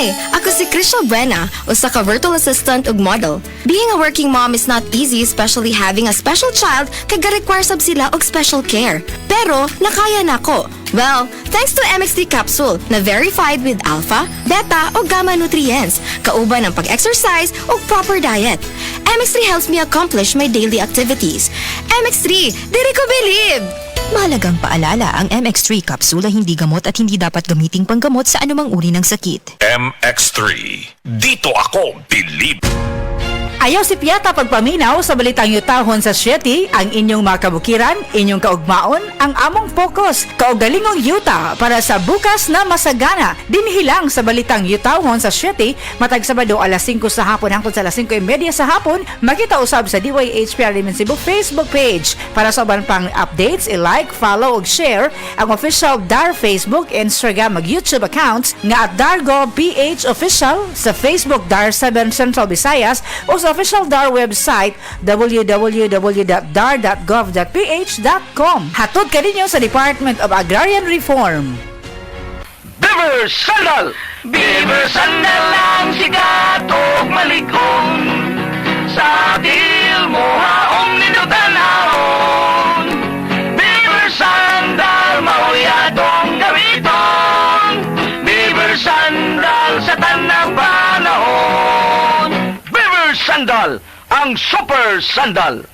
Hi! Ako si Krisha Buena, usa ka virtual assistant ug model. Being a working mom is not easy, especially having a special child kag ga-require sab sila og special care. Pero nakaya nako. Well, thanks to MX3 capsule na verified with alpha, beta o gamma nutrients, kauban ng pag-exercise o proper diet. MX3 helps me accomplish my daily activities. MX3, diri ko believe! Mahalagang paalala, ang MX3 kapsula hindi gamot at hindi dapat gamiting panggamot sa anumang uri ng sakit. MX3. Dito ako believe. Ayaw si Piata pagpaminaw sa balitang yutahon sa Sieti, ang inyong mga kabukiran, inyong kaugmaon, ang among focus, kaugalingong yuta para sa bukas na masagana. Dinhilang sa balitang yutahon sa Sieti, matag Sabado alas 5 sa hapon hangtod sa alas 5:30 sa hapon, makita usab sa DYHPR Cebu Facebook page. Para sa uban pang updates, i-like, follow ug share ang official DAR Facebook, Instagram ug YouTube accounts nga at DarGovPH Official sa Facebook DAR 7 Central Visayas o sa official DAR website www.dar.gov.ph.com. Hatod ka ninyo sa Department of Agrarian Reform. Beaver Sandal! Beaver Sandal ang sikat o malikong sa dil mo haong ninutanahon. Beaver Sandal mauyadong gamiton. Beaver Sandal sa tanang panahon. Beaver Sandal, ang super sandal.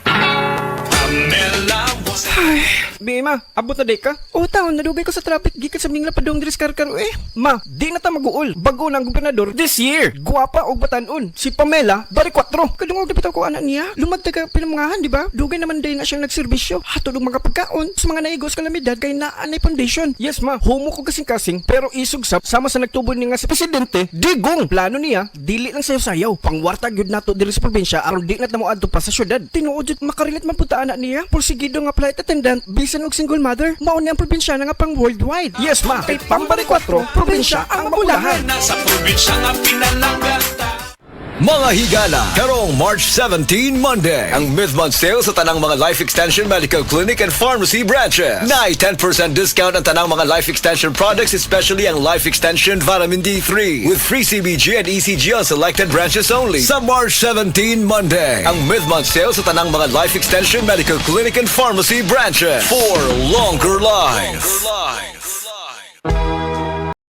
Bima, abot na day ka? O taon, nadugay ko sa traffic, gikan sa mingla padong diris karkaro eh. Ma, di na ta mag-uol. Bago na ang gobernador this year. Guwapa og batanon. Si Pamela, bari 4. Kadungog dapat ako anak niya. Lumagta ka pinamangahan, di ba? Dugay naman day na siyang nagserbisyo. Hatod og mga pagkaon sa mga naigos kalamidad kay naanay foundation. Yes ma, homo ko kasing-kasing, pero isog sama sa nagtubo ni nga si presidente, digong. Plano niya, dili lang sayaw-sayaw. Pangwarta gyud nato diri sa probinsya aron di na tamo adto pa sa syudad. Tinuod jud makarilit man punta anak niya. Porsigido nga flight attendant, bisan og single mother, mao ni ang probinsya na nga pang worldwide. Yes ma, kay Pambari 4, probinsya ang magulahan. Nasa probinsya nga pinalangata. Mga higala, karong March 17, Monday, ang mid-month sale sa tanang mga Life Extension Medical Clinic and Pharmacy branches. Na 10% discount ang tanang mga Life Extension products, especially ang Life Extension Vitamin D3, with free CBG and ECG on selected branches only. Sa March 17, Monday, ang mid-month sale sa tanang mga Life Extension Medical Clinic and Pharmacy branches for longer life.